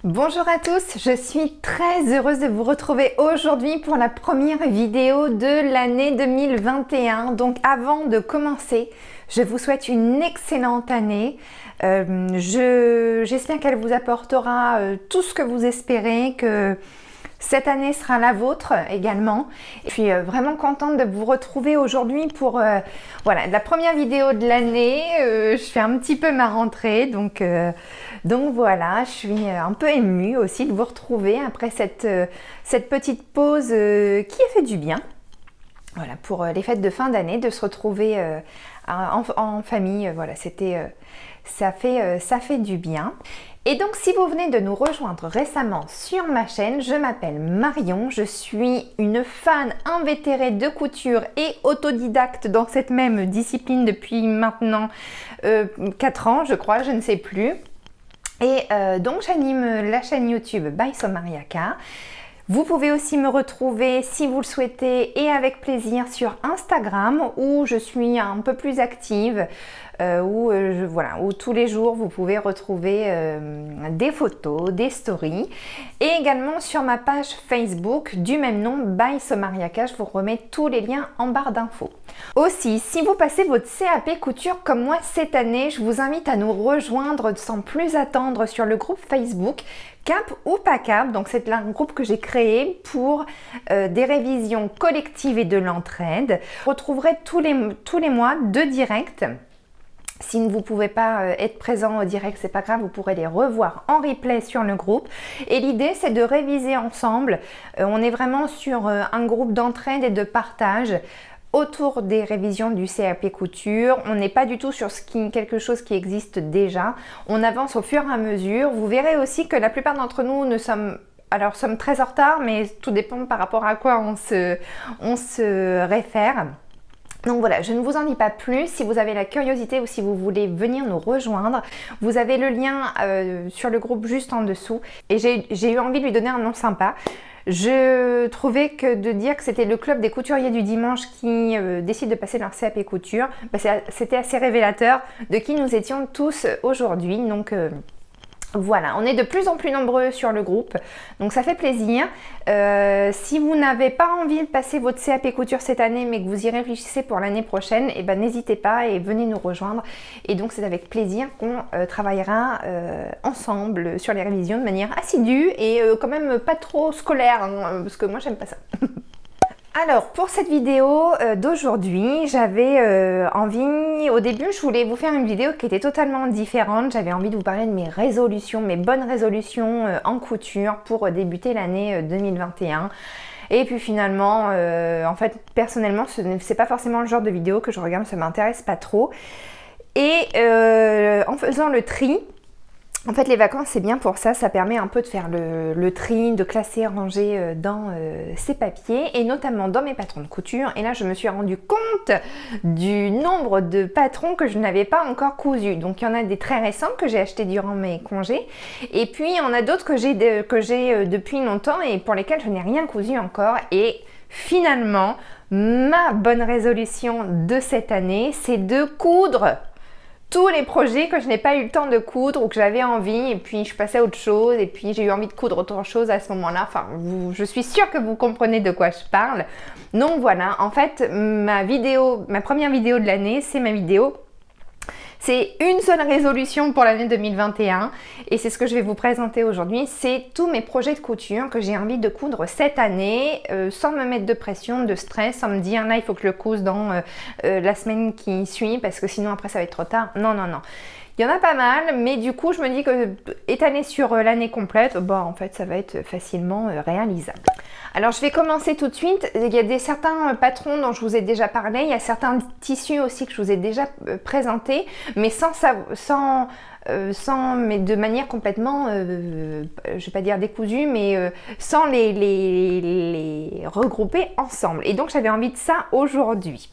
Bonjour à tous, je suis très heureuse de vous retrouver aujourd'hui pour la première vidéo de l'année 2021. Donc avant de commencer, je vous souhaite une excellente année. J'espère qu'elle vous apportera tout ce que vous espérez, que cette année sera la vôtre également. Je suis vraiment contente de vous retrouver aujourd'hui pour voilà, la première vidéo de l'année. Je fais un petit peu ma rentrée, donc voilà, je suis un peu émue aussi de vous retrouver après cette petite pause qui a fait du bien. Voilà, pour les fêtes de fin d'année, de se retrouver en famille, voilà, ça fait du bien. Et donc, si vous venez de nous rejoindre récemment sur ma chaîne, je m'appelle Marion, je suis une fan invétérée de couture et autodidacte dans cette même discipline depuis maintenant 4 ans, je crois, je ne sais plus. Et donc, j'anime la chaîne YouTube by Somariaka. Vous pouvez aussi me retrouver, si vous le souhaitez, et avec plaisir sur Instagram, où je suis un peu plus active, où tous les jours vous pouvez retrouver des photos, des stories, et également sur ma page Facebook du même nom, by Somariaka. Je vous remets tous les liens en barre d'infos. Aussi, si vous passez votre CAP couture comme moi cette année, je vous invite à nous rejoindre sans plus attendre sur le groupe Facebook Cap ou pas Cap. Donc c'est un groupe que j'ai créé pour des révisions collectives et de l'entraide. Vous retrouverez tous les mois 2 directs. Si vous ne pouvez pas être présent au direct, c'est pas grave, vous pourrez les revoir en replay sur le groupe. Et l'idée, c'est de réviser ensemble. On est vraiment sur un groupe d'entraide et de partage autour des révisions du CAP couture. On n'est pas du tout sur quelque chose qui existe déjà. On avance au fur et à mesure. Vous verrez aussi que la plupart d'entre nous sommes très en retard, mais tout dépend par rapport à quoi on se réfère. Donc voilà, je ne vous en dis pas plus. Si vous avez la curiosité ou si vous voulez venir nous rejoindre, vous avez le lien sur le groupe juste en dessous. Et j'ai eu envie de lui donner un nom sympa. Je trouvais que de dire que c'était le club des couturiers du dimanche qui décide de passer leur CAP couture, c'était assez révélateur de qui nous étions tous aujourd'hui. Donc voilà, on est de plus en plus nombreux sur le groupe, donc ça fait plaisir. Si vous n'avez pas envie de passer votre CAP couture cette année, mais que vous y réfléchissez pour l'année prochaine, eh ben, n'hésitez pas et venez nous rejoindre. Et donc c'est avec plaisir qu'on travaillera ensemble sur les révisions de manière assidue et quand même pas trop scolaire, hein, parce que moi j'aime pas ça. Alors, pour cette vidéo d'aujourd'hui, j'avais envie, au début, je voulais vous faire une vidéo qui était totalement différente. J'avais envie de vous parler de mes résolutions, mes bonnes résolutions en couture pour débuter l'année 2021. Et puis finalement, en fait, personnellement, c'est pas forcément le genre de vidéo que je regarde, ça m'intéresse pas trop. Et en faisant le tri, en fait, les vacances, c'est bien pour ça, ça permet un peu de faire le tri, de classer, ranger dans ces papiers, et notamment dans mes patrons de couture. Et là, je me suis rendu compte du nombre de patrons que je n'avais pas encore cousus. Donc, il y en a des très récents que j'ai achetés durant mes congés, et puis il y en a d'autres que j'ai depuis longtemps et pour lesquels je n'ai rien cousu encore. Et finalement, ma bonne résolution de cette année, c'est de coudre tous les projets que je n'ai pas eu le temps de coudre ou que j'avais envie, et puis je passais à autre chose, et puis j'ai eu envie de coudre autre chose à ce moment-là. Enfin, je suis sûre que vous comprenez de quoi je parle. Donc voilà, en fait, ma première vidéo de l'année, c'est ma vidéo. C'est une seule résolution pour l'année 2021 et c'est ce que je vais vous présenter aujourd'hui. C'est tous mes projets de couture que j'ai envie de coudre cette année sans me mettre de pression, de stress, sans me dire là il faut que je le couse dans la semaine qui suit parce que sinon après ça va être trop tard. Non, non, non. Il y en a pas mal, mais du coup je me dis que étalé sur l'année complète, bon en fait ça va être facilement réalisable. Alors je vais commencer tout de suite. Il y a certains patrons dont je vous ai déjà parlé, il y a certains tissus aussi que je vous ai déjà présentés, mais mais de manière complètement, je vais pas dire décousue, mais sans les regrouper ensemble. Et donc j'avais envie de ça aujourd'hui.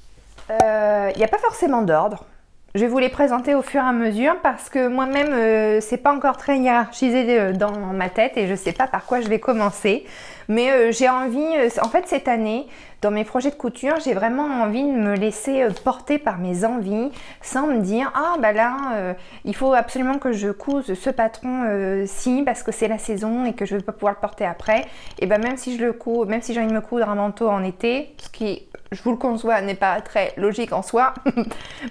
Il n'y a pas forcément d'ordre. je vais vous les présenter au fur et à mesure parce que moi-même, c'est pas encore très hiérarchisé dans ma tête et je sais pas par quoi je vais commencer. Mais j'ai envie, en fait cette année, dans mes projets de couture, j'ai vraiment envie de me laisser porter par mes envies sans me dire « Ah bah là, il faut absolument que je couse ce patron-ci parce que c'est la saison et que je ne vais pas pouvoir le porter après. » Et bah même si je le couds, même si j'ai envie de me coudre un manteau en été, ce qui, je vous le conçois, n'est pas très logique en soi,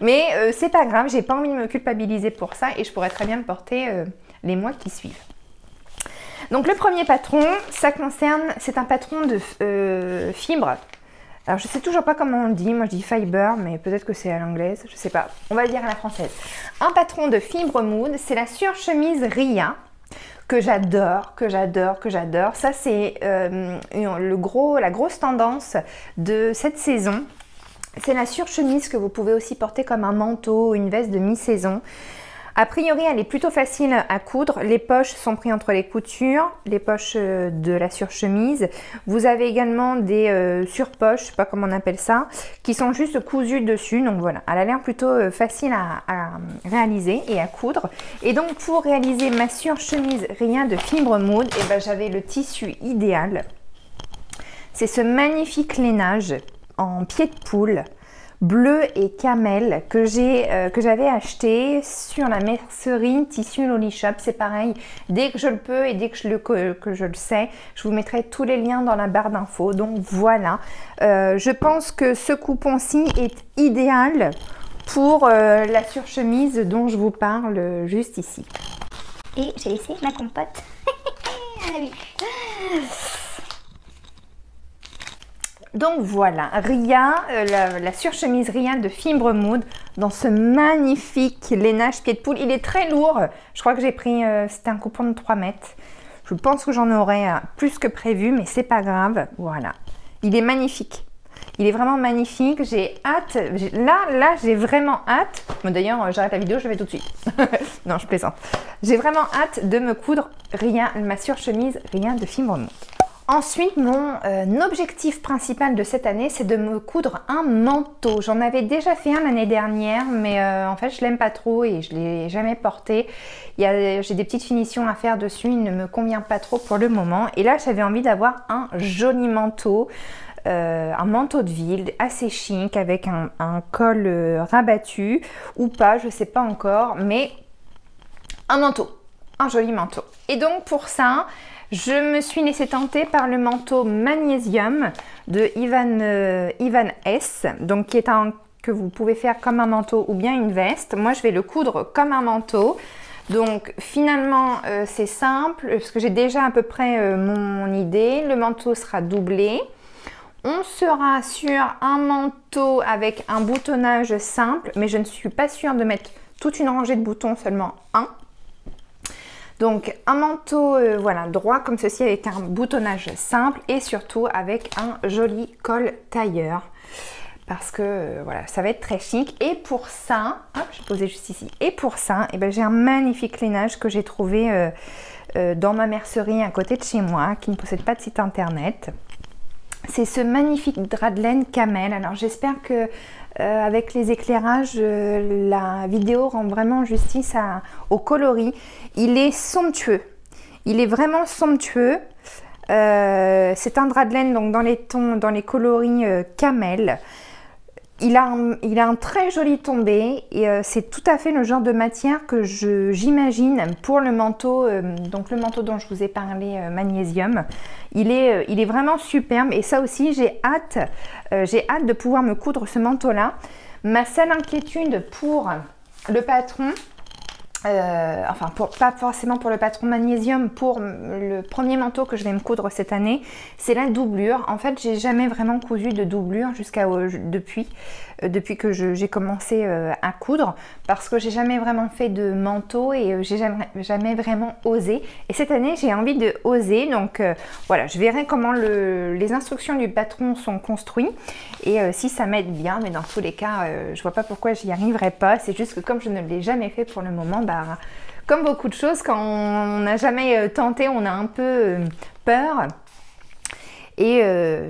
mais c'est pas grave, j'ai pas envie de me culpabiliser pour ça et je pourrais très bien le porter les mois qui suivent. Donc le premier patron, ça concerne, c'est un patron de fibre. Alors je sais toujours pas comment on le dit, moi je dis fiber, mais peut-être que c'est à l'anglaise, je sais pas. On va le dire à la française. Un patron de fibre mood, c'est la surchemise Ria, que j'adore, que j'adore, que j'adore. Ça c'est la grosse tendance de cette saison. C'est la surchemise que vous pouvez aussi porter comme un manteau, une veste de mi-saison. A priori, elle est plutôt facile à coudre. Les poches sont prises entre les coutures, les poches de la surchemise. Vous avez également des surpoches, je sais pas comment on appelle ça, qui sont juste cousues dessus. Donc voilà, elle a l'air plutôt facile à réaliser et à coudre. Et donc pour réaliser ma surchemise Ria de fibre mood, et ben, j'avais le tissu idéal. C'est ce magnifique lainage en pied de poule bleu et camel que j'avais acheté sur la mercerie Tissu Loli Shop. C'est pareil, dès que je le peux et dès que je le sais, je vous mettrai tous les liens dans la barre d'infos. Donc voilà, je pense que ce coupon-ci est idéal pour la surchemise dont je vous parle juste ici. Et j'ai laissé ma compote. Donc voilà, Ria, la surchemise Ria de fibre mood dans ce magnifique lainage pied de poule. Il est très lourd, je crois que j'ai pris, c'était un coupon de 3 mètres. Je pense que j'en aurai plus que prévu, mais c'est pas grave, voilà. Il est magnifique, il est vraiment magnifique, j'ai hâte, là j'ai vraiment hâte. Bon, d'ailleurs, j'arrête la vidéo, je vais tout de suite. Non, je plaisante. J'ai vraiment hâte de me coudre Ria, ma surchemise Ria de fibre mood. Ensuite, mon objectif principal de cette année, c'est de me coudre un manteau. J'en avais déjà fait un l'année dernière, mais en fait, je l'aime pas trop et je ne l'ai jamais porté. J'ai des petites finitions à faire dessus, il ne me convient pas trop pour le moment. Et là, j'avais envie d'avoir un joli manteau, un manteau de ville assez chic avec un col rabattu ou pas, je ne sais pas encore, mais un manteau, un joli manteau. Et donc pour ça, je me suis laissée tenter par le manteau Magnésium de Ivan S, donc qui est que vous pouvez faire comme un manteau ou bien une veste. Moi, je vais le coudre comme un manteau. Donc finalement, c'est simple parce que j'ai déjà à peu près mon idée. Le manteau sera doublé. On sera sur un manteau avec un boutonnage simple, mais je ne suis pas sûre de mettre toute une rangée de boutons, seulement un. Donc un manteau voilà, droit comme ceci avec un boutonnage simple et surtout avec un joli col tailleur parce que voilà, ça va être très chic. Et pour ça, hop, je vais poser juste ici. Et pour ça, eh ben, j'ai un magnifique lainage que j'ai trouvé dans ma mercerie à côté de chez moi qui ne possède pas de site internet. C'est ce magnifique drap de laine camel. Alors j'espère que avec les éclairages, la vidéo rend vraiment justice au coloris. Il est somptueux. Il est vraiment somptueux. C'est un drap de laine donc dans les tons, dans les coloris camel. Il a un très joli tombé et c'est tout à fait le genre de matière que j'imagine pour le manteau, donc le manteau dont je vous ai parlé, Magnésium. Il est vraiment superbe et ça aussi j'ai hâte de pouvoir me coudre ce manteau-là. Ma seule inquiétude pour le patron, enfin pas forcément pour le patron Magnésium, pour le premier manteau que je vais me coudre cette année, c'est la doublure. En fait, j'ai jamais vraiment cousu de doublure depuis que j'ai commencé à coudre, parce que j'ai jamais vraiment fait de manteau et j'ai jamais vraiment osé. Et cette année, j'ai envie de oser. Donc voilà, je verrai comment les instructions du patron sont construites et si ça m'aide bien. Mais dans tous les cas, je vois pas pourquoi j'y arriverai pas. C'est juste que comme je ne l'ai jamais fait pour le moment, comme beaucoup de choses, quand on n'a jamais tenté, on a un peu peur. Et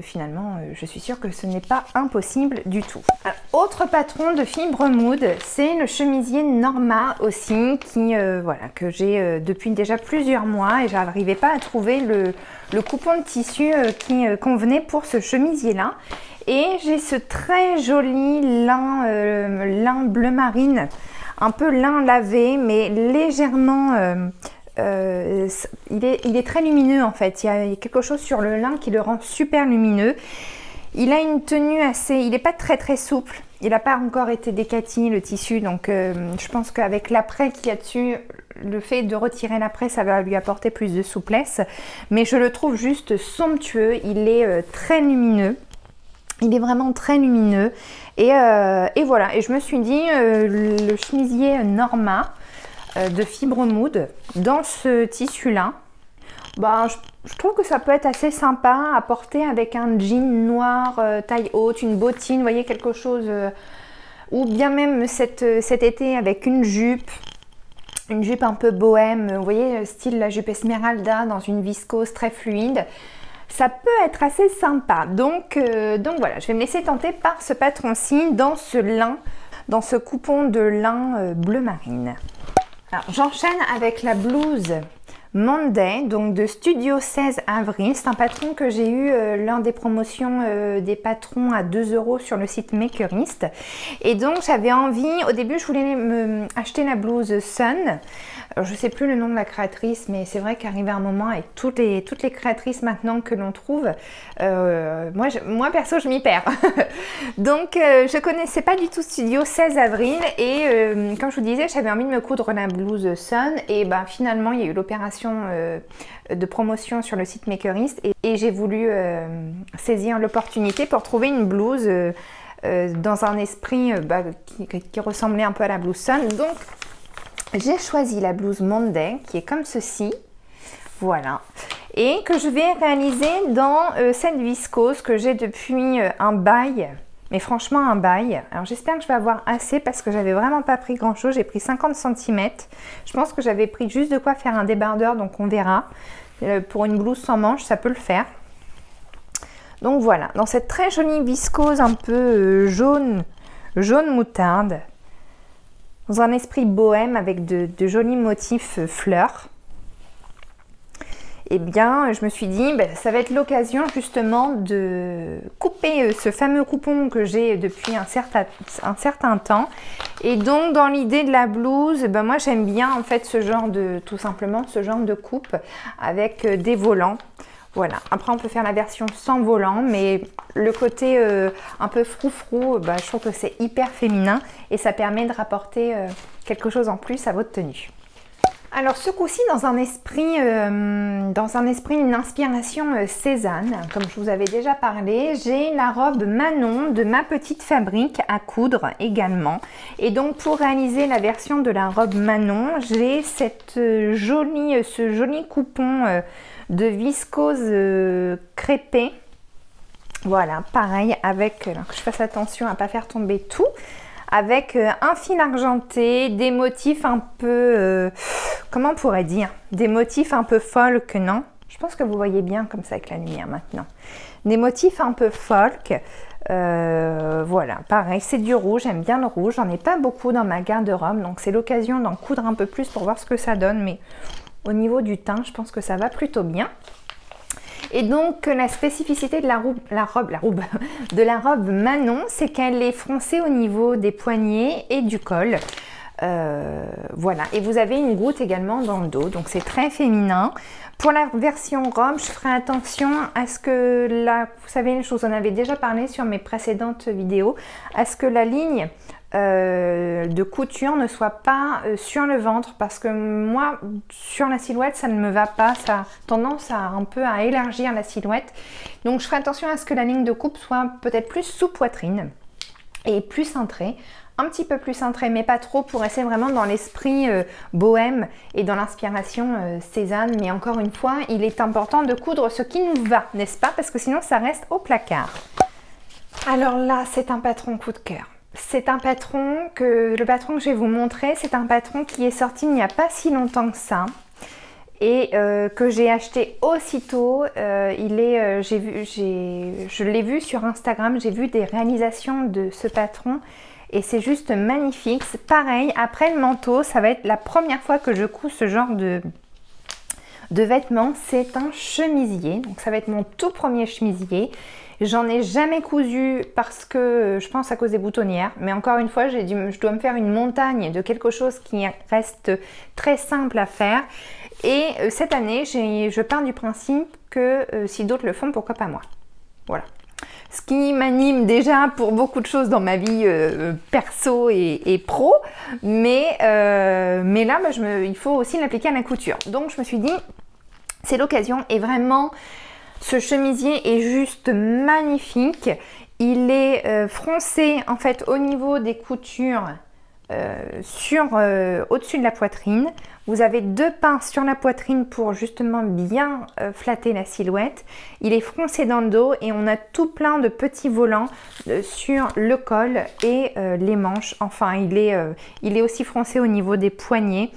finalement, je suis sûre que ce n'est pas impossible du tout. Alors, autre patron de Fibre Mood, c'est le chemisier Norma aussi, qui, voilà, que j'ai depuis déjà plusieurs mois et j'arrivais pas à trouver le coupon de tissu qui convenait pour ce chemisier-là. Et j'ai ce très joli lin bleu marine, un peu lin lavé, mais légèrement... il est très lumineux en fait, il y a quelque chose sur le lin qui le rend super lumineux. Il a une tenue assez... il n'est pas très souple, il n'a pas encore été décati le tissu, donc je pense qu'avec l'apprêt qu'il y a dessus, le fait de retirer l'apprêt, ça va lui apporter plus de souplesse. Mais je le trouve juste somptueux, il est très lumineux. Il est vraiment très lumineux et voilà, et je me suis dit le chemisier Norma de Fibre Mood dans ce tissu là, bah, je trouve que ça peut être assez sympa à porter avec un jean noir taille haute, une bottine, vous voyez, quelque chose, ou bien même cet été avec une jupe un peu bohème, vous voyez, style la jupe Esmeralda dans une viscose très fluide. Ça peut être assez sympa, donc voilà, je vais me laisser tenter par ce patron-ci dans ce lin, dans ce coupon de lin bleu marine. Alors j'enchaîne avec la blouse Monday, donc de Studio 16 Avril. C'est un patron que j'ai eu lors des promotions des patrons à 2 € sur le site Makerist. Et donc j'avais envie, au début je voulais acheter la blouse Sun. Alors, je ne sais plus le nom de la créatrice, mais c'est vrai qu'arrivé à un moment avec toutes les créatrices maintenant que l'on trouve, moi perso je m'y perds. Donc je connaissais pas du tout Studio 16 Avril et comme je vous disais, j'avais envie de me coudre la blouse Sun et ben, finalement il y a eu l'opération de promotion sur le site Makerist et j'ai voulu saisir l'opportunité pour trouver une blouse dans un esprit qui ressemblait un peu à la blouse Sun. Donc j'ai choisi la blouse Monday qui est comme ceci, voilà, et que je vais réaliser dans cette viscose que j'ai depuis un bail, mais franchement un bail. Alors j'espère que je vais avoir assez parce que j'avais vraiment pas pris grand chose, j'ai pris 50 cm, je pense que j'avais pris juste de quoi faire un débardeur, donc on verra. Pour une blouse sans manche ça peut le faire. Donc voilà, dans cette très jolie viscose un peu jaune moutarde, dans un esprit bohème avec de jolis motifs fleurs. Eh bien, je me suis dit, ça va être l'occasion justement de couper ce fameux coupon que j'ai depuis un certain temps. Et donc, dans l'idée de la blouse, moi j'aime bien en fait tout simplement ce genre de coupe avec des volants. Voilà, après on peut faire la version sans volant, mais le côté un peu froufrou, je trouve que c'est hyper féminin et ça permet de rapporter quelque chose en plus à votre tenue. Alors ce coup-ci dans un esprit, une inspiration Cézanne, comme je vous avais déjà parlé, j'ai la robe Manon de Ma Petite Fabrique à coudre également. Et donc pour réaliser la version de la robe Manon, j'ai ce joli coupon de viscose crêpée. Voilà, pareil, avec, alors que je fasse attention à ne pas faire tomber tout, avec un fil argenté, des motifs un peu, comment on pourrait dire, des motifs un peu folk, non? Je pense que vous voyez bien comme ça avec la lumière maintenant. Des motifs un peu folk, voilà, pareil, c'est du rouge, j'aime bien le rouge, j'en ai pas beaucoup dans ma garde-robe, donc c'est l'occasion d'en coudre un peu plus pour voir ce que ça donne, mais au niveau du teint, je pense que ça va plutôt bien. Et donc la spécificité de la robe Manon, c'est qu'elle est froncée au niveau des poignets et du col. Voilà, et vous avez une goutte également dans le dos, donc c'est très féminin. Pour la version robe, je ferai attention à ce que vous savez, je vous en avais déjà parlé sur mes précédentes vidéos, à ce que la ligne de couture ne soit pas sur le ventre, parce que moi sur la silhouette ça ne me va pas, ça a tendance un peu à élargir la silhouette, donc je ferai attention à ce que la ligne de coupe soit peut-être plus sous poitrine et plus cintrée, un petit peu plus cintrée mais pas trop, pour rester vraiment dans l'esprit bohème et dans l'inspiration Cézanne. Mais encore une fois, il est important de coudre ce qui nous va, n'est-ce pas, parce que sinon ça reste au placard. Alors là, c'est un patron coup de cœur. C'est un patron le patron que je vais vous montrer, c'est un patron qui est sorti il n'y a pas si longtemps que ça. et que j'ai acheté aussitôt. Je l'ai vu sur Instagram, j'ai vu des réalisations de ce patron et c'est juste magnifique. Pareil, après le manteau, ça va être la première fois que je couds ce genre de vêtements. C'est un chemisier, donc ça va être mon tout premier chemisier. J'en ai jamais cousu parce que je pense à cause des boutonnières, mais encore une fois, je dois me faire une montagne de quelque chose qui reste très simple à faire. Et cette année, je pars du principe que si d'autres le font, pourquoi pas moi? Voilà. Ce qui m'anime déjà pour beaucoup de choses dans ma vie perso et pro, mais là, il faut aussi l'appliquer à la couture. Donc je me suis dit, c'est l'occasion et vraiment, ce chemisier est juste magnifique. Il est froncé en fait au niveau des coutures au-dessus de la poitrine. Vous avez 2 pinces sur la poitrine pour justement bien flatter la silhouette. Il est froncé dans le dos et on a tout plein de petits volants sur le col et les manches. Enfin, il est aussi froncé au niveau des poignets.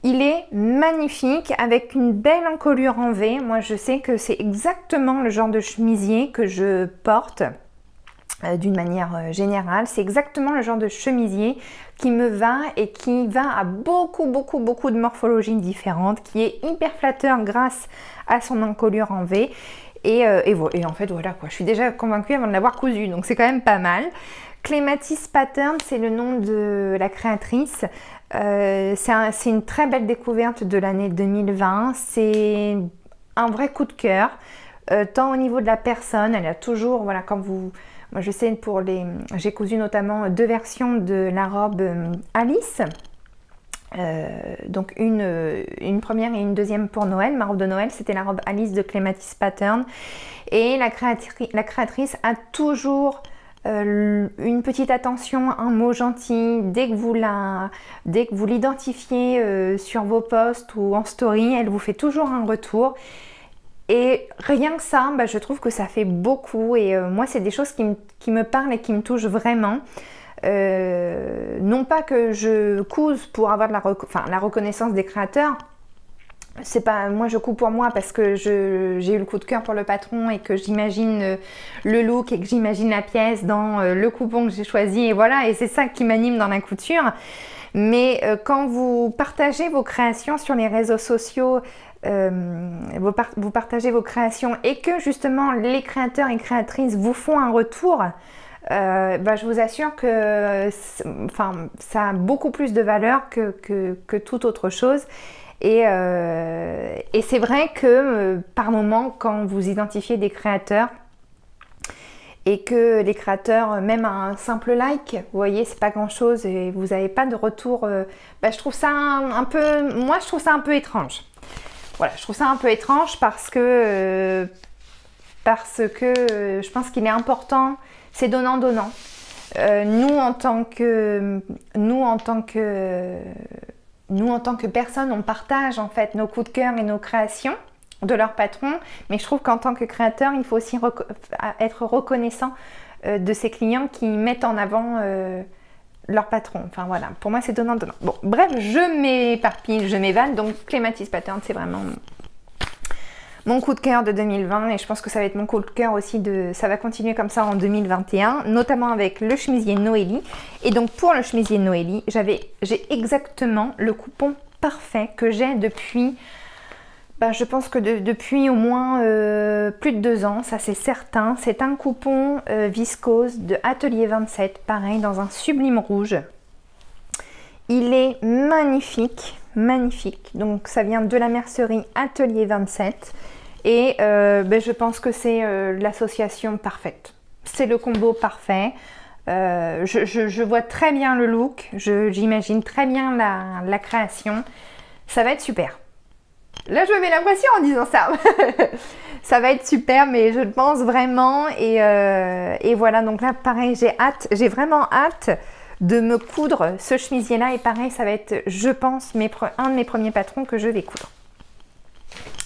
Il est magnifique avec une belle encolure en V. Moi, je sais que c'est exactement le genre de chemisier que je porte. D'une manière générale, c'est exactement le genre de chemisier qui me va et qui va à beaucoup de morphologies différentes, qui est hyper flatteur grâce à son encolure en V. Et en fait, voilà quoi, je suis déjà convaincue avant de l'avoir cousu, donc c'est quand même pas mal. Clématis Pattern, c'est le nom de la créatrice. C'est une très belle découverte de l'année 2020. C'est un vrai coup de cœur, tant au niveau de la personne, elle a toujours, voilà, comme vous... Moi, je sais, j'ai cousu notamment 2 versions de la robe Alice. Donc une première et une deuxième pour Noël. Ma robe de Noël, c'était la robe Alice de Clématis Pattern. Et la créatrice a toujours une petite attention, un mot gentil. Dès que vous l'identifiez sur vos posts ou en story, elle vous fait toujours un retour. Et rien que ça, je trouve que ça fait beaucoup et moi c'est des choses qui me parlent et qui me touchent vraiment. Non pas que je couse pour avoir la reconnaissance des créateurs. C'est pas, moi je couds pour moi parce que j'ai eu le coup de cœur pour le patron et que j'imagine le look et que j'imagine la pièce dans le coupon que j'ai choisi et voilà, et c'est ça qui m'anime dans la couture. Mais quand vous partagez vos créations sur les réseaux sociaux, vous partagez vos créations et que justement les créateurs et créatrices vous font un retour, je vous assure que ça a beaucoup plus de valeur que toute autre chose. Et c'est vrai que par moment, quand vous identifiez des créateurs et que les créateurs, même un simple like, vous voyez, c'est pas grand chose et vous n'avez pas de retour, je trouve ça un peu étrange. Voilà, je trouve ça un peu étrange parce que je pense qu'il est important, c'est donnant-donnant. Nous en tant que personne, on partage en fait nos coups de cœur et nos créations de leur patron, mais je trouve qu'en tant que créateur, il faut aussi être reconnaissant de ses clients qui mettent en avant leur patron. Enfin voilà, pour moi c'est donnant-donnant. Bon, bref, je m'éparpille, je m'évade, donc Clématis Pattern, c'est vraiment mon coup de cœur de 2020 et je pense que ça va être mon coup de cœur aussi ça va continuer comme ça en 2021, notamment avec le chemisier Noélie. Et donc pour le chemisier Noélie, j'ai exactement le coupon parfait que j'ai depuis, je pense que depuis au moins plus de 2 ans, ça c'est certain. C'est un coupon viscose de Atelier 27, pareil, dans un sublime rouge. Il est magnifique, magnifique. Donc ça vient de la mercerie Atelier 27. Et je pense que c'est l'association parfaite. C'est le combo parfait. Je vois très bien le look. J'imagine très bien la création. Ça va être super. Là, je me mets la pression en disant ça. Ça va être super, mais je le pense vraiment. Et voilà, donc là, pareil, j'ai vraiment hâte de me coudre ce chemisier-là. Et pareil, ça va être, je pense, un de mes premiers patrons que je vais coudre.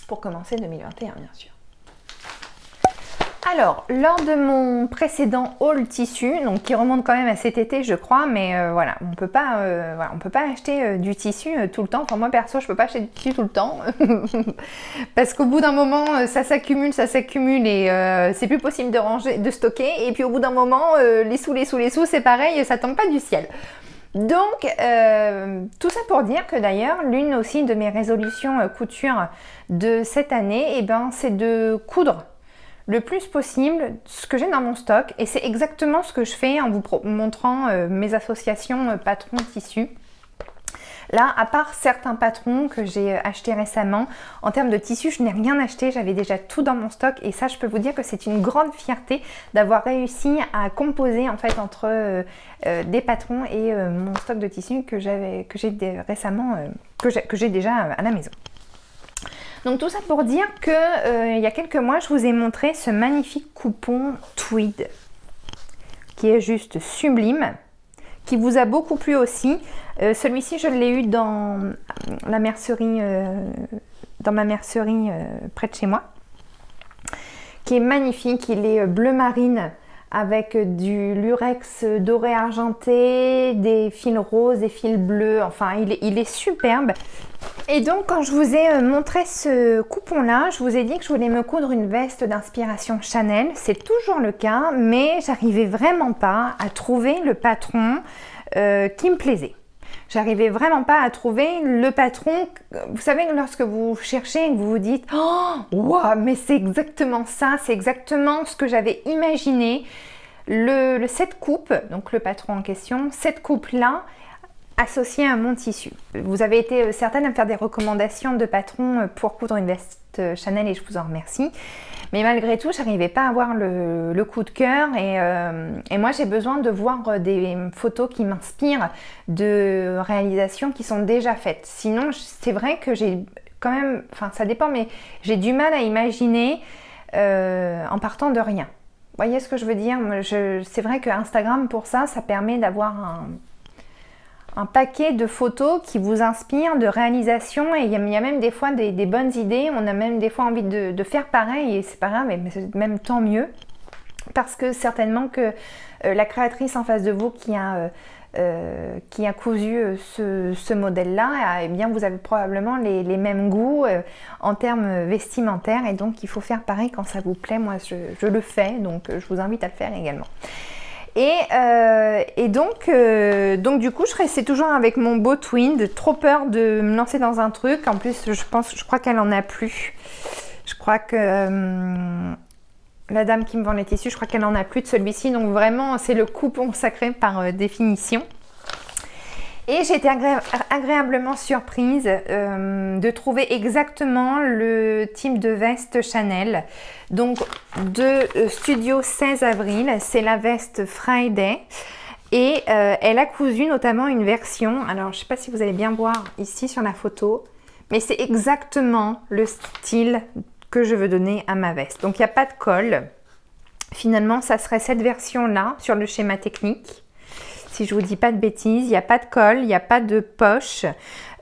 Pour commencer 2021, bien sûr. Alors, lors de mon précédent haul tissu, donc qui remonte quand même à cet été je crois, mais voilà, on peut pas acheter du tissu tout le temps. Enfin moi perso, je peux pas acheter du tissu tout le temps parce qu'au bout d'un moment, ça s'accumule et c'est plus possible de ranger, de stocker. Et puis au bout d'un moment, les sous, c'est pareil, ça tombe pas du ciel. Donc, tout ça pour dire que d'ailleurs, l'une aussi de mes résolutions couture de cette année, eh ben, c'est de coudre le plus possible ce que j'ai dans mon stock, et c'est exactement ce que je fais en vous montrant mes associations patrons tissus. Là, à part certains patrons que j'ai achetés récemment, en termes de tissu, je n'ai rien acheté, j'avais déjà tout dans mon stock, et ça, je peux vous dire que c'est une grande fierté d'avoir réussi à composer en fait entre des patrons et mon stock de tissu que j'ai récemment, que j'ai déjà à la maison. Donc tout ça pour dire que il y a quelques mois, je vous ai montré ce magnifique coupon tweed qui est juste sublime, qui vous a beaucoup plu aussi. Celui-ci, je l'ai eu dans la mercerie, dans ma mercerie près de chez moi, qui est magnifique. Il est bleu marine avec du lurex doré argenté, des fils roses, des fils bleus. Enfin, il est superbe. Et donc, quand je vous ai montré ce coupon-là, je vous ai dit que je voulais me coudre une veste d'inspiration Chanel. C'est toujours le cas, mais j'arrivais vraiment pas à trouver le patron qui me plaisait. J'arrivais vraiment pas à trouver le patron. Vous savez, lorsque vous cherchez et que vous vous dites « Oh, wow, mais c'est exactement ça, c'est exactement ce que j'avais imaginé. » Le set coupe, donc le patron en question, cette coupe-là, associée à mon tissu. Vous avez été certaines à me faire des recommandations de patrons pour coudre une veste Chanel et je vous en remercie. Mais malgré tout, je n'arrivais pas à avoir le coup de cœur et moi j'ai besoin de voir des photos qui m'inspirent de réalisations qui sont déjà faites. Sinon, c'est vrai que j'ai quand même, enfin ça dépend, mais j'ai du mal à imaginer en partant de rien. Vous voyez ce que je veux dire? C'est vrai que Instagram pour ça, ça permet d'avoir un paquet de photos qui vous inspirent, de réalisations, et il y a même des fois des bonnes idées. On a même des fois envie de faire pareil, et c'est pas grave, mais c'est même tant mieux, parce que certainement que la créatrice en face de vous qui a cousu ce modèle-là, eh bien vous avez probablement les mêmes goûts en termes vestimentaires, et donc il faut faire pareil quand ça vous plaît. Moi je le fais, donc je vous invite à le faire également. Et donc du coup, je restais toujours avec mon beau tweed, trop peur de me lancer dans un truc. En plus, je crois qu'elle en a plus. Je crois que la dame qui me vend les tissus, je crois qu'elle en a plus de celui-ci. Donc vraiment, c'est le coupon sacré par définition. Et j'ai été agréablement surprise de trouver exactement le type de veste Chanel. Donc de Studio 16 avril, c'est la veste Friday. Et elle a cousu notamment une version, alors je ne sais pas si vous allez bien voir ici sur la photo, mais c'est exactement le style que je veux donner à ma veste. Donc il n'y a pas de col. Finalement, ça serait cette version-là sur le schéma technique. Si je vous dis pas de bêtises, il n'y a pas de col, il n'y a pas de poche.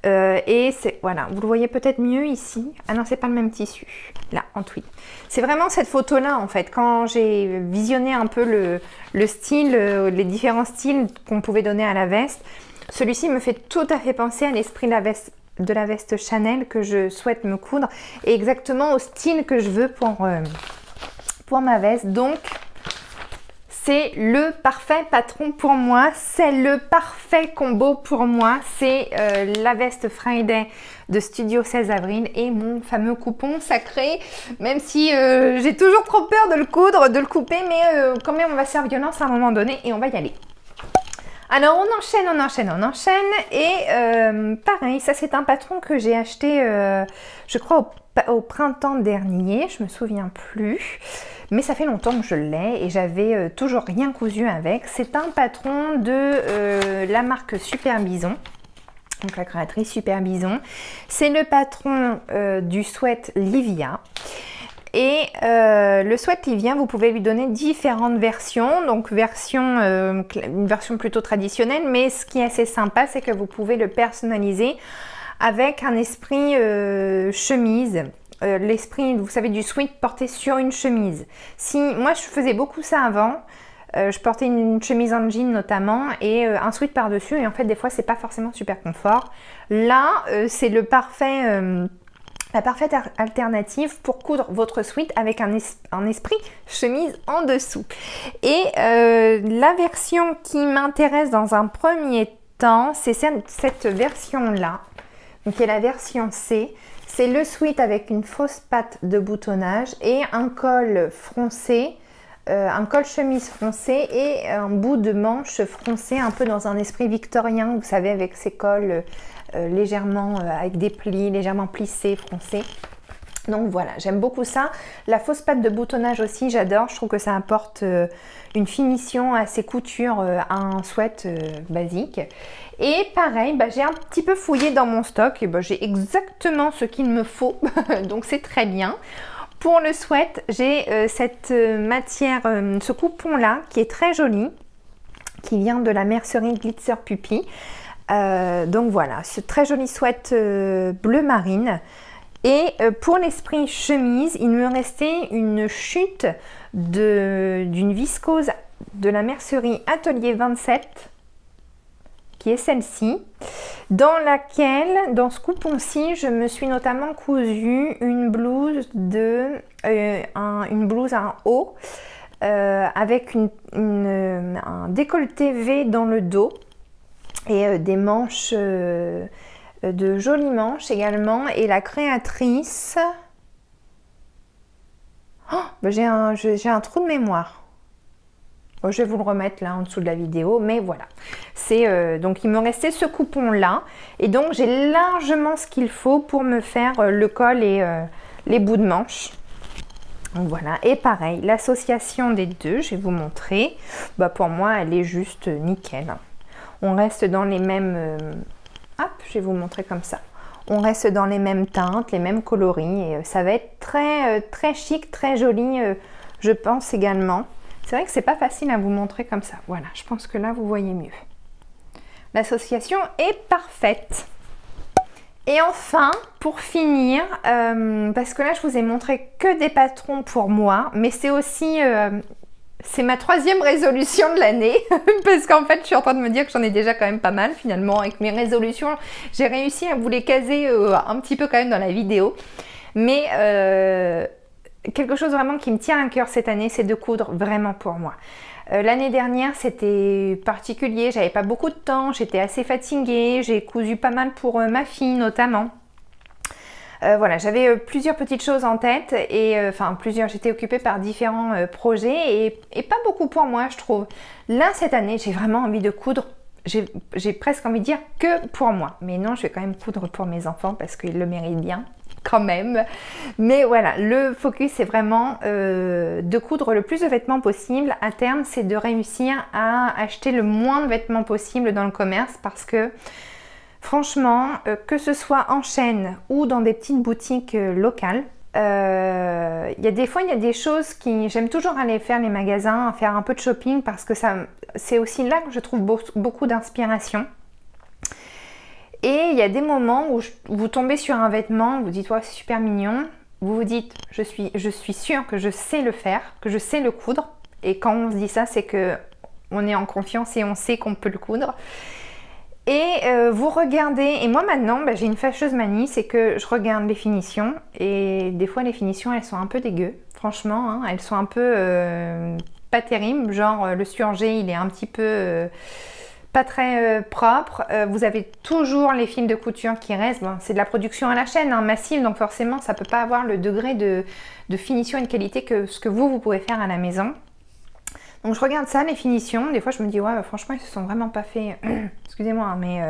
Et c'est, voilà, vous le voyez peut-être mieux ici. Ah non, c'est pas le même tissu, là, en tweed. C'est vraiment cette photo-là, en fait. Quand j'ai visionné un peu le style, les différents styles qu'on pouvait donner à la veste, celui-ci me fait tout à fait penser à l'esprit de la veste Chanel que je souhaite me coudre, et exactement au style que je veux pour ma veste. Donc, c'est le parfait patron pour moi, c'est le parfait combo pour moi, c'est la veste Friday de Studio 16 avril et mon fameux coupon sacré, même si j'ai toujours trop peur de le coudre, de le couper, mais quand même on va se faire violence à un moment donné et on va y aller. Alors on enchaîne et pareil, ça c'est un patron que j'ai acheté je crois au printemps dernier, je me souviens plus, mais ça fait longtemps que je l'ai et j'avais toujours rien cousu avec. C'est un patron de la marque Super Bison, donc la créatrice Super Bison. C'est le patron du sweat Livia. Et le sweat Livia, vous pouvez lui donner différentes versions, donc une version plutôt traditionnelle, mais ce qui est assez sympa, c'est que vous pouvez le personnaliser avec un esprit chemise l'esprit, vous savez, du sweat porté sur une chemise. Moi, je faisais beaucoup ça avant. Je portais une chemise en jean notamment et un sweat par-dessus. Et en fait, des fois, c'est pas forcément super confort. Là, c'est la parfaite alternative pour coudre votre sweat avec un esprit chemise en dessous. Et la version qui m'intéresse dans un premier temps, c'est cette version-là, donc qui est la version C. C'est le sweat avec une fausse patte de boutonnage et un col froncé, un col chemise froncé et un bout de manche froncé, un peu dans un esprit victorien, vous savez, avec ces cols légèrement avec des plis, légèrement plissés, froncés. Donc voilà, j'aime beaucoup ça. La fausse patte de boutonnage aussi, j'adore. Je trouve que ça apporte une finition à ces coutures à un sweat basique. Et pareil, j'ai un petit peu fouillé dans mon stock. Et j'ai exactement ce qu'il me faut. Donc c'est très bien. Pour le sweat, j'ai cette matière, ce coupon-là, qui est très joli, qui vient de la mercerie Glitzer Puppy. Donc voilà, ce très joli sweat bleu marine. Et pour l'esprit chemise, il me restait une chute d'une viscose de la mercerie Atelier 27, qui est celle-ci, dans laquelle, dans ce coupon-ci, je me suis notamment cousu une blouse une blouse à haut avec un décolleté V dans le dos et des manches, de jolies manches également. Et la créatrice, j'ai un trou de mémoire. Bon, je vais vous le remettre là en dessous de la vidéo, mais voilà. Donc il me restait ce coupon là, et donc j'ai largement ce qu'il faut pour me faire le col et les bouts de manche. Donc voilà, et pareil, l'association des deux, je vais vous montrer. Pour moi, elle est juste nickel. On reste dans les mêmes... hop, je vais vous montrer comme ça. On reste dans les mêmes teintes, les mêmes coloris, et ça va être très, très chic, très joli, je pense également. C'est vrai que c'est pas facile à vous montrer comme ça. Voilà, je pense que là, vous voyez mieux. L'association est parfaite. Et enfin, pour finir, parce que là, je vous ai montré que des patrons pour moi, mais c'est aussi... c'est ma 3e résolution de l'année, parce qu'en fait, je suis en train de me dire que j'en ai déjà quand même pas mal, finalement, avec mes résolutions. J'ai réussi à vous les caser un petit peu quand même dans la vidéo. Mais quelque chose vraiment qui me tient à cœur cette année, c'est de coudre vraiment pour moi. L'année dernière, c'était particulier, j'avais pas beaucoup de temps, j'étais assez fatiguée, j'ai cousu pas mal pour ma fille notamment. Voilà, j'avais plusieurs petites choses en tête et j'étais occupée par différents projets et pas beaucoup pour moi, je trouve. Là, cette année, j'ai vraiment envie de coudre. J'ai presque envie de dire que pour moi. Mais non, je vais quand même coudre pour mes enfants parce qu'ils le méritent bien, quand même. Mais voilà, le focus, c'est vraiment de coudre le plus de vêtements possible. À terme, c'est de réussir à acheter le moins de vêtements possible dans le commerce parce que franchement, que ce soit en chaîne ou dans des petites boutiques locales, il y a des choses qui... J'aime toujours aller faire les magasins, faire un peu de shopping parce que c'est aussi là que je trouve beaucoup d'inspiration. Et il y a des moments où vous tombez sur un vêtement, vous dites « ouais, c'est super mignon ». Vous vous dites « je suis sûre que je sais le faire, que je sais le coudre ». Et quand on se dit ça, c'est qu'on est en confiance et on sait qu'on peut le coudre. Et vous regardez, et moi maintenant, j'ai une fâcheuse manie, c'est que je regarde les finitions, et des fois les finitions, elles sont un peu dégueu, franchement, hein, elles sont un peu pas terribles, genre le surjet, il est un petit peu pas très propre, vous avez toujours les fils de couture qui restent, bon, c'est de la production à la chaîne, hein, massive, donc forcément, ça peut pas avoir le degré de finition et de qualité que ce que vous pouvez faire à la maison. Donc je regarde ça, les finitions, des fois je me dis ouais franchement ils se sont vraiment pas fait, excusez-moi hein, mais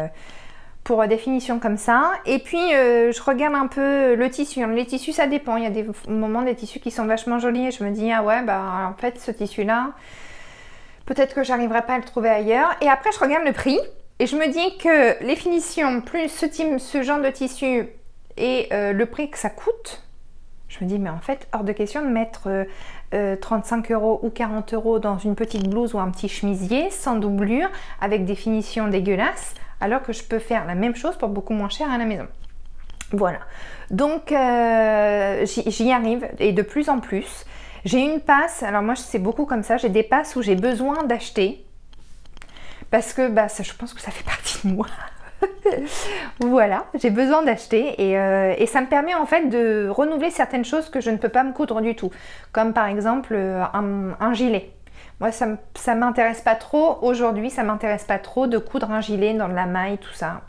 pour des finitions comme ça. Et puis je regarde un peu le tissu, les tissus ça dépend, il y a des moments des tissus qui sont vachement jolis et je me dis ah ouais en fait ce tissu là, peut-être que j'arriverai pas à le trouver ailleurs. Et après je regarde le prix et je me dis que les finitions plus ce genre de tissu et le prix que ça coûte, je me dis mais en fait hors de question de mettre 35 € ou 40 € dans une petite blouse ou un petit chemisier sans doublure avec des finitions dégueulasses alors que je peux faire la même chose pour beaucoup moins cher à la maison. Voilà, donc j'y arrive et de plus en plus. J'ai une passe, alors moi c'est beaucoup comme ça, j'ai des passes où j'ai besoin d'acheter parce que je pense que ça fait partie de moi. Voilà, j'ai besoin d'acheter et ça me permet en fait de renouveler certaines choses que je ne peux pas me coudre du tout, comme par exemple un gilet. Moi ça m'intéresse pas trop aujourd'hui, ça m'intéresse pas trop de coudre un gilet dans de la maille, tout ça.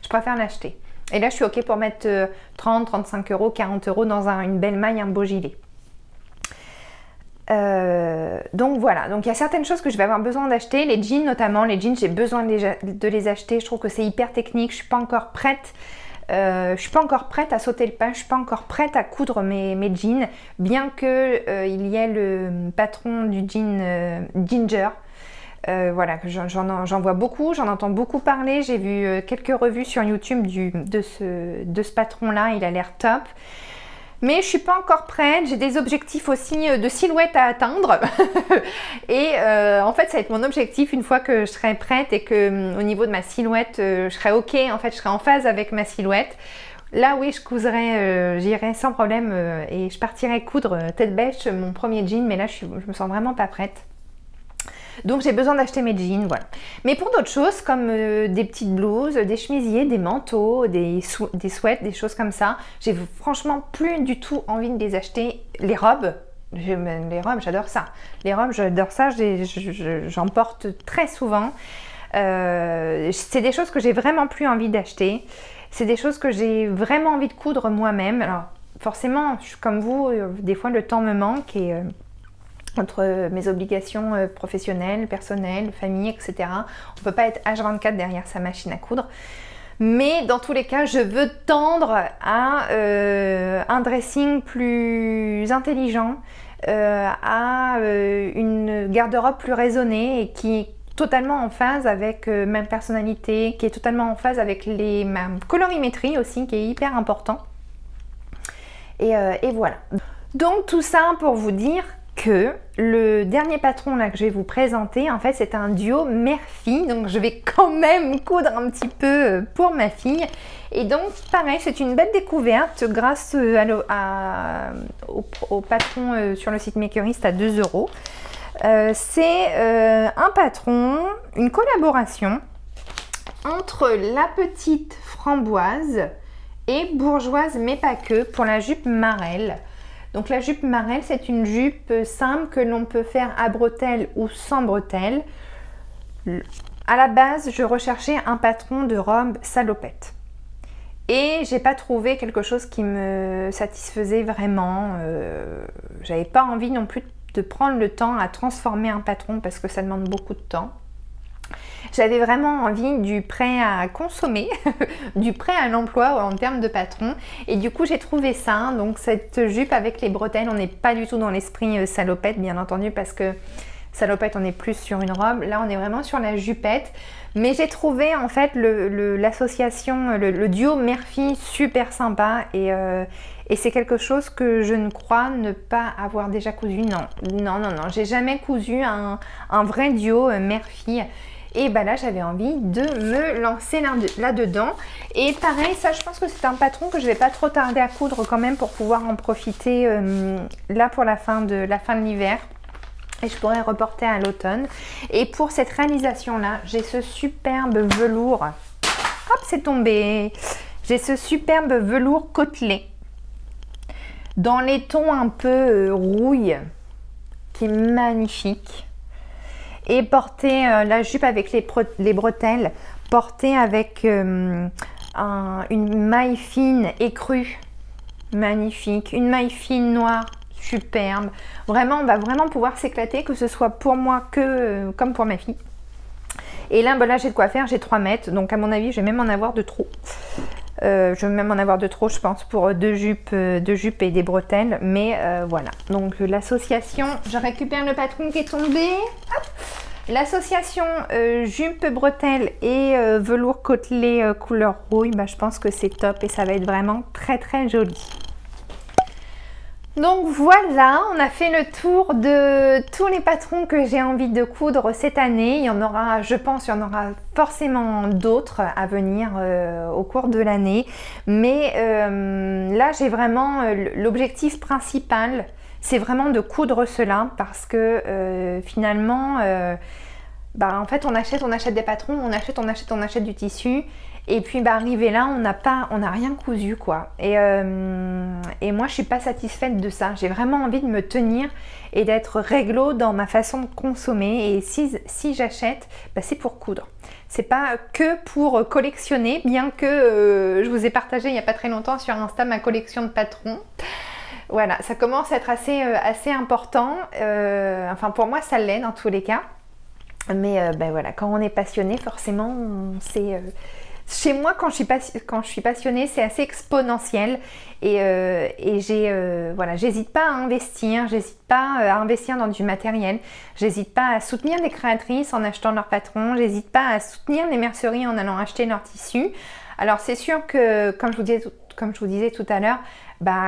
Je préfère l'acheter. Et là je suis ok pour mettre 30, 35 euros, 40 euros dans une belle maille, un beau gilet. Donc voilà, donc il y a certaines choses que je vais avoir besoin d'acheter, les jeans notamment, les jeans j'ai besoin de les acheter, je trouve que c'est hyper technique, je suis pas encore prête, à sauter le pas, je suis pas encore prête à coudre mes jeans, bien que il y ait le patron du jean Ginger, voilà, que j'en vois beaucoup, j'en entends beaucoup parler, j'ai vu quelques revues sur YouTube de ce patron là, il a l'air top. Mais je suis pas encore prête, j'ai des objectifs aussi de silhouette à atteindre et en fait ça va être mon objectif une fois que je serai prête et que au niveau de ma silhouette je serai ok, en fait je serai en phase avec ma silhouette. Là oui je couserai, j'irai sans problème et je partirai coudre tête bêche mon premier jean, mais là je me sens vraiment pas prête. Donc j'ai besoin d'acheter mes jeans, voilà. Mais pour d'autres choses comme des petites blouses, des chemisiers, des manteaux, des sweats, des choses comme ça, j'ai franchement plus du tout envie de les acheter. Les robes, j'adore ça. Les robes, j'adore ça, j'en porte très souvent. C'est des choses que j'ai vraiment plus envie d'acheter. C'est des choses que j'ai vraiment envie de coudre moi-même. Alors forcément, je suis comme vous, des fois le temps me manque et... entre mes obligations professionnelles, personnelles, famille, etc. On ne peut pas être H24 derrière sa machine à coudre. Mais dans tous les cas, je veux tendre à un dressing plus intelligent, à une garde-robe plus raisonnée et qui est totalement en phase avec ma personnalité, qui est totalement en phase avec ma colorimétrie aussi, qui est hyper important. Et voilà. Donc tout ça pour vous dire que le dernier patron là que je vais vous présenter, en fait c'est un duo mère-fille, donc je vais quand même coudre un petit peu pour ma fille. Et donc pareil, c'est une belle découverte grâce au patron sur le site Makerist à 2 euros. C'est un patron, une collaboration entre La Petite Framboise et Bourgeoise mais pas que pour la jupe Marelle. Donc la jupe Marelle, c'est une jupe simple que l'on peut faire à bretelles ou sans bretelles. À la base, je recherchais un patron de robe salopette. Et j'ai pas trouvé quelque chose qui me satisfaisait vraiment. J'avais pas envie non plus de prendre le temps à transformer un patron parce que ça demande beaucoup de temps. J'avais vraiment envie du prêt à consommer, du prêt à l'emploi en termes de patron. Et du coup, j'ai trouvé ça. Donc, cette jupe avec les bretelles, on n'est pas du tout dans l'esprit salopette, bien entendu, parce que salopette, on est plus sur une robe. Là, on est vraiment sur la jupette. Mais j'ai trouvé, en fait, l'association, le duo mère-fille super sympa. Et c'est quelque chose que je ne crois ne pas avoir déjà cousu. Non. J'ai jamais cousu un vrai duo mère-fille. Et bah là j'avais envie de me lancer là-dedans. Et pareil, ça je pense que c'est un patron que je vais pas trop tarder à coudre quand même pour pouvoir en profiter là pour la fin de l'hiver. Et je pourrais reporter à l'automne. Et pour cette réalisation là, j'ai ce superbe velours. Hop, c'est tombé. J'ai ce superbe velours côtelé dans les tons un peu rouille qui est magnifique. Et porter la jupe avec les bretelles, portée avec une maille fine écrue, magnifique, une maille fine noire, superbe. Vraiment, on va vraiment pouvoir s'éclater, que ce soit pour moi comme pour ma fille. Et là, là j'ai de quoi faire, j'ai 3 mètres, donc à mon avis, je vais même en avoir de trop. Je vais même en avoir de trop, je pense, pour deux jupes et des bretelles. Mais voilà. Donc l'association, je récupère le patron qui est tombé. L'association jupe, bretelle et velours côtelé couleur rouille, bah, je pense que c'est top et ça va être vraiment très très joli. Donc voilà, on a fait le tour de tous les patrons que j'ai envie de coudre cette année. Il y en aura, je pense, il y en aura forcément d'autres à venir au cours de l'année. Mais là, j'ai vraiment l'objectif principal, c'est vraiment de coudre cela parce que finalement, en fait, on achète des patrons, on achète du tissu. Et puis arrivé là, on n'a rien cousu quoi. Et moi je suis pas satisfaite de ça. J'ai vraiment envie de me tenir et d'être réglo dans ma façon de consommer. Et si j'achète, c'est pour coudre. C'est pas que pour collectionner, bien que je vous ai partagé il n'y a pas très longtemps sur Insta ma collection de patrons. Voilà, ça commence à être assez important. Enfin pour moi ça l'est dans tous les cas. Mais voilà, quand on est passionné, forcément on sait... Chez moi, quand je suis passionnée, c'est assez exponentiel et j'hésite pas à investir, j'hésite pas à investir dans du matériel, j'hésite pas à soutenir des créatrices en achetant leurs patrons, j'hésite pas à soutenir les merceries en allant acheter leurs tissus. Alors c'est sûr que, comme je vous disais tout à l'heure,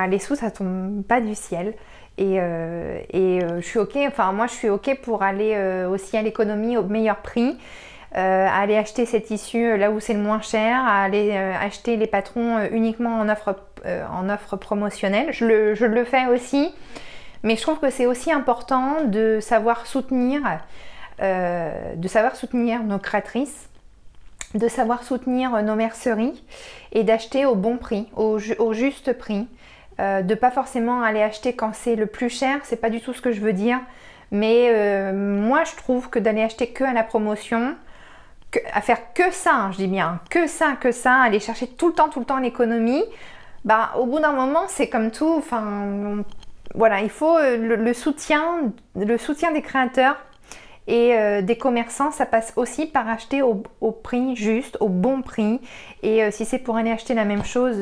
les sous ça tombe pas du ciel. Et je suis ok, enfin moi je suis ok pour aller aussi à l'économie au meilleur prix. À aller acheter ces tissus là où c'est le moins cher, à aller acheter les patrons uniquement en offre promotionnelle. Je le fais aussi, mais je trouve que c'est aussi important de savoir soutenir nos créatrices, de savoir soutenir nos merceries et d'acheter au bon prix, au juste prix. De pas forcément aller acheter quand c'est le plus cher, c'est pas du tout ce que je veux dire, mais moi je trouve que d'aller acheter que à la promotion, à faire que ça, hein, je dis bien que ça, aller chercher tout le temps l'économie, au bout d'un moment c'est comme tout, enfin voilà, il faut le soutien des créateurs et des commerçants, ça passe aussi par acheter au prix juste, au bon prix. Et si c'est pour aller acheter la même chose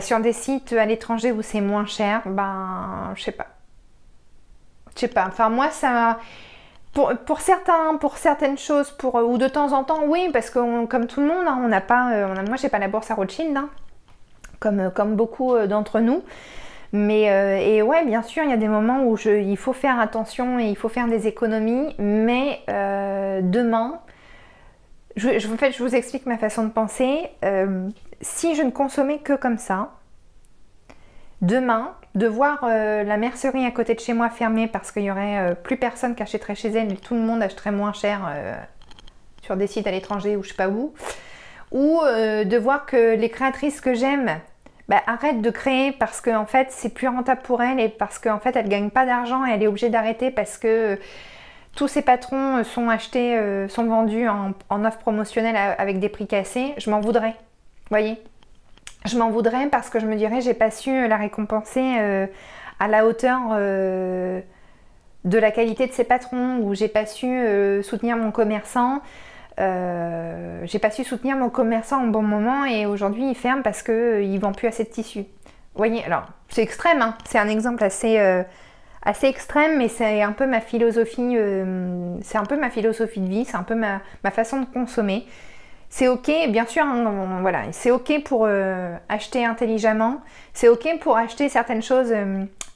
sur des sites à l'étranger où c'est moins cher, je sais pas, enfin moi ça... Pour certaines choses, ou de temps en temps, oui, parce que comme tout le monde, hein, on n'a pas, moi j'ai pas la bourse à Rothschild, hein, comme beaucoup d'entre nous. Mais et ouais, bien sûr, il y a des moments où il faut faire attention et il faut faire des économies. Mais demain, en fait, je vous explique ma façon de penser. Si je ne consommais que comme ça, demain, de voir la mercerie à côté de chez moi fermée parce qu'il n'y aurait plus personne qui achèterait chez elle et tout le monde achèterait moins cher sur des sites à l'étranger ou je sais pas où, ou de voir que les créatrices que j'aime arrêtent de créer parce qu'en fait c'est plus rentable pour elles et parce qu'en fait elle ne gagne pas d'argent et elle est obligée d'arrêter parce que tous ces patrons sont achetés, sont vendus en offre promotionnelle avec des prix cassés, je m'en voudrais, vous voyez. Je m'en voudrais parce que je me dirais j'ai pas su la récompenser à la hauteur de la qualité de ses patrons, ou j'ai pas su soutenir mon commerçant. J'ai pas su soutenir mon commerçant au bon moment et aujourd'hui il ferme parce qu'il vend plus assez de tissu. Vous voyez, alors c'est extrême, hein, c'est un exemple assez extrême, mais c'est un peu ma philosophie, de vie, c'est un peu ma façon de consommer. C'est ok, bien sûr, hein, voilà, c'est ok pour acheter intelligemment, c'est ok pour acheter certaines choses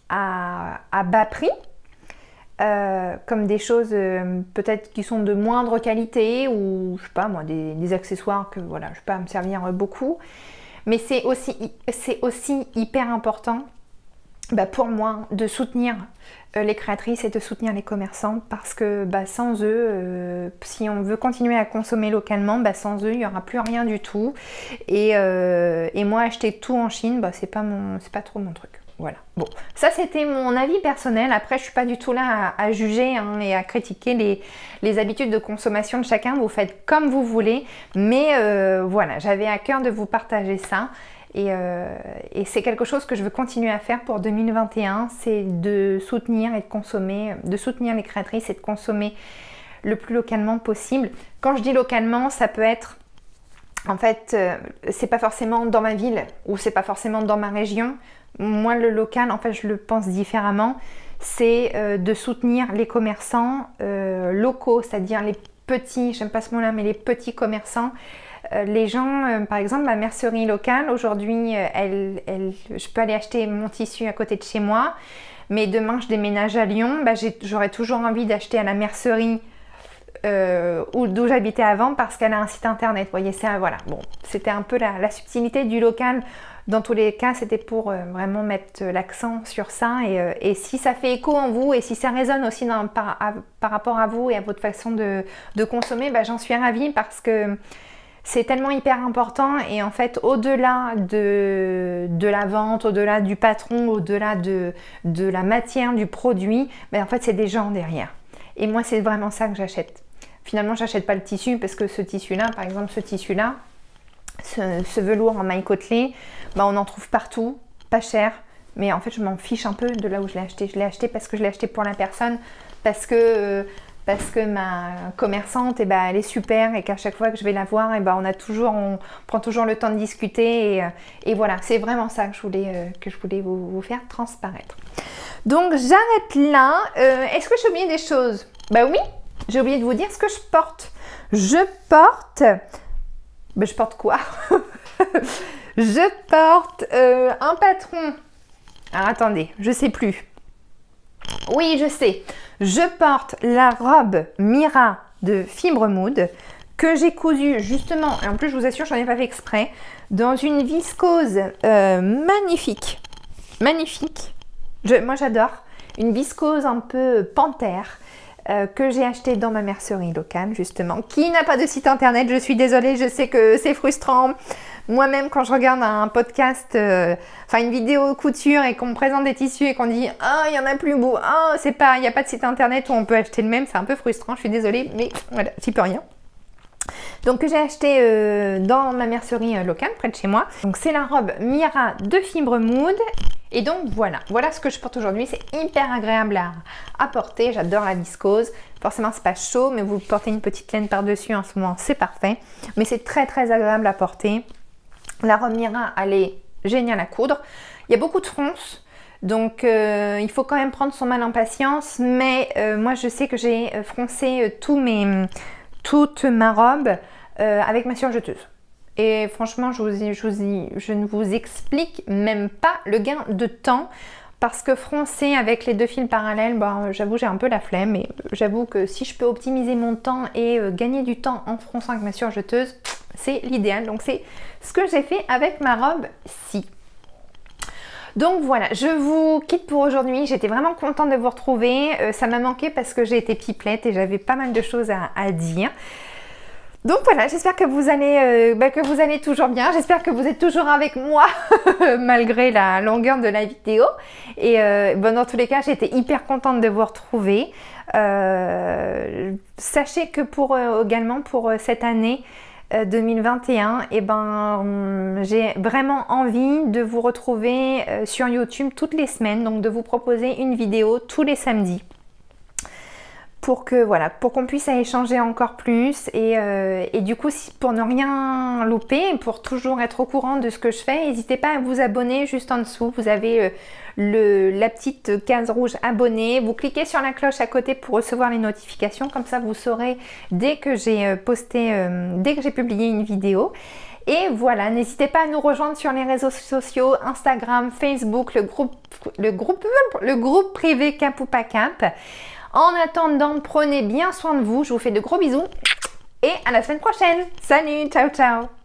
à bas prix, comme des choses peut-être qui sont de moindre qualité ou je sais pas moi, des accessoires que voilà, je peux pas me servir beaucoup. Mais c'est aussi hyper important pour moi de soutenir les créatrices et de soutenir les commerçants parce que sans eux, si on veut continuer à consommer localement, sans eux il n'y aura plus rien du tout. Et moi acheter tout en Chine, c'est pas trop mon truc. Voilà. Bon, ça c'était mon avis personnel. Après, je suis pas du tout là à juger hein, et à critiquer les habitudes de consommation de chacun. Vous faites comme vous voulez. Mais voilà, j'avais à cœur de vous partager ça. Et c'est quelque chose que je veux continuer à faire pour 2021. C'est de soutenir et de consommer, de soutenir les créatrices et de consommer le plus localement possible. Quand je dis localement, ça peut être... En fait, c'est pas forcément dans ma ville ou c'est pas forcément dans ma région. Moi, le local, en fait, je le pense différemment. C'est de soutenir les commerçants locaux, c'est-à-dire les petits, j'aime pas ce mot-là, mais les petits commerçants les gens, par exemple, ma mercerie locale, aujourd'hui, je peux aller acheter mon tissu à côté de chez moi. Mais demain, je déménage à Lyon, bah, j'aurais toujours envie d'acheter à la mercerie d'où j'habitais avant parce qu'elle a un site internet. Vous voyez, ça, voilà. Bon, c'était un peu la subtilité du local. Dans tous les cas, c'était pour vraiment mettre l'accent sur ça. Et si ça fait écho en vous et si ça résonne aussi par rapport à vous et à votre façon de consommer, bah, j'en suis ravie parce que c'est tellement hyper important. Et en fait, au-delà de la vente, au-delà du patron, au-delà de la matière, du produit, bah, en fait, c'est des gens derrière. Et moi, c'est vraiment ça que j'achète. Finalement, j'achète pas le tissu parce que ce tissu-là, par exemple, ce tissu-là, ce velours en maille côtelée, bah, on en trouve partout, pas cher, mais en fait je m'en fiche un peu de là où je l'ai acheté. Je l'ai acheté parce que je l'ai acheté pour la personne, parce que ma commerçante, et bah, elle est super et qu'à chaque fois que je vais la voir, et bah, on prend toujours le temps de discuter et voilà, c'est vraiment ça que je voulais vous faire transparaître. Donc j'arrête là. Est-ce que j'ai oublié des choses? Bah oui, j'ai oublié de vous dire ce que je porte. Je porte quoi? Je porte un patron. Alors attendez, je sais plus. Oui, je sais. Je porte la robe Mira de Fibre Mood que j'ai cousue justement, et en plus je vous assure, j'en ai pas fait exprès, dans une viscose magnifique. Magnifique. Moi j'adore. Une viscose un peu panthère. Que j'ai acheté dans ma mercerie locale justement, qui n'a pas de site internet. Je suis désolée, je sais que c'est frustrant. Moi-même, quand je regarde un podcast, enfin une vidéo couture et qu'on me présente des tissus et qu'on dit « Ah, il y en a plus beau, ah, il n'y a pas de site internet où on peut acheter le même », c'est un peu frustrant, je suis désolée, mais voilà, j'y peux rien. Donc que j'ai acheté dans ma mercerie locale, près de chez moi. Donc c'est la robe Mira de Fibre Mood. Et donc voilà ce que je porte aujourd'hui. C'est hyper agréable à porter. J'adore la viscose. Forcément, c'est pas chaud, mais vous portez une petite laine par-dessus en ce moment, c'est parfait. Mais c'est très très agréable à porter. La robe Mira, elle est géniale à coudre. Il y a beaucoup de fronces. Donc il faut quand même prendre son mal en patience. Mais moi, je sais que j'ai froncé toute ma robe avec ma surjeteuse. Et franchement, je ne vous explique même pas le gain de temps parce que froncer avec les deux fils parallèles, bah, j'avoue, j'ai un peu la flemme. Mais j'avoue que si je peux optimiser mon temps et gagner du temps en fronçant avec ma surjeteuse, c'est l'idéal. Donc c'est ce que j'ai fait avec ma robe-ci. Donc voilà, je vous quitte pour aujourd'hui. J'étais vraiment contente de vous retrouver. Ça m'a manqué parce que j'ai été pipelette et j'avais pas mal de choses à dire. Donc voilà, j'espère que vous allez toujours bien. J'espère que vous êtes toujours avec moi malgré la longueur de la vidéo. Et dans tous les cas, j'ai été hyper contente de vous retrouver. Sachez que également pour cette année 2021, j'ai vraiment envie de vous retrouver sur YouTube toutes les semaines. Donc de vous proposer une vidéo tous les samedis. Pour qu'on puisse échanger encore plus et du coup, pour ne rien louper, pour toujours être au courant de ce que je fais, n'hésitez pas à vous abonner juste en dessous. Vous avez la petite case rouge abonné. Vous cliquez sur la cloche à côté pour recevoir les notifications. Comme ça, vous saurez dès que j'ai dès que j'ai publié une vidéo. Et voilà, n'hésitez pas à nous rejoindre sur les réseaux sociaux, Instagram, Facebook, le groupe privé Cap ou pas Cap. En attendant, prenez bien soin de vous. Je vous fais de gros bisous et à la semaine prochaine. Salut, ciao, ciao.